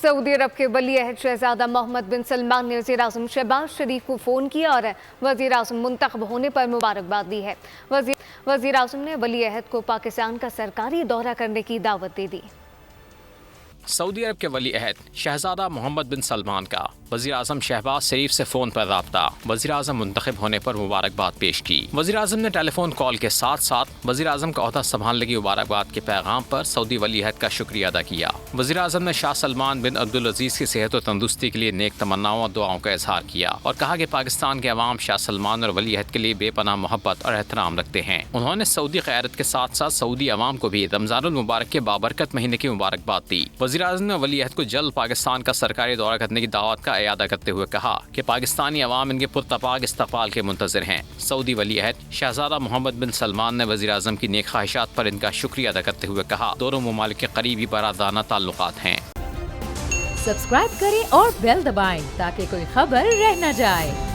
Saudi अरब के वली अहद शहजादा मोहम्मद बिन सलमान ने वज़ीर आज़म शहबाज शरीफ को फ़ोन किया और वज़ीर आज़म मुंतखब होने पर मुबारकबाद दी है। वज़ीर आज़म ने वली अहद को पाकिस्तान का सरकारी दौरा करने की दावत दे दी। सऊदी अरब के वली अहद शहजादा मोहम्मद बिन सलमान का वज़ीर आज़म शहबाज शरीफ से फ़ोन पर राब्ता, वज़ीर आज़म मुंतखब होने पर मुबारकबाद पेश की। वज़ीर आज़म ने टेलीफोन कॉल के साथ साथ वज़ीर आज़म का ओहदा संभालने की मुबारकबाद के पैगाम पर सऊदी वली अहद का शुक्रिया अदा किया। वज़ीर आज़म ने शाह सलमान बिन अब्दुल अजीज़ की सेहत और तंदुरुस्ती के लिए नेक तमन्नाओं और दुआओं का इजहार किया और कहा कि पाकिस्तान के अवाम शाह सलमान और वली अहद के लिए बेपनाह मोहब्बत और एहतराम रखते हैं। उन्होंने सऊदी क़यादत के साथ साथ सऊदी अवाम को भी रमज़ानुल मुबारक के बाबरकत महीने की मुबारकबाद दी। वज़ीर आज़म ने वली अहद को जल्द पाकिस्तान का सरकारी दौरा करने की दावत का इयादा करते हुए कहा कि पाकिस्तानी अवाम इनके पुरतपाक इस्तक़बाल के मुंतज़िर हैं। सऊदी वली अहद शहजादा मोहम्मद बिन सलमान ने वज़ीर आज़म की नेक ख्वाहिशात पर इनका शुक्रिया अदा करते हुए कहा, दोनों मुमालिक के करीबी बरादाना ताल्लुकात हैं। सब्सक्राइब करें और बेल दबाएं ताकि कोई खबर रह न जाए।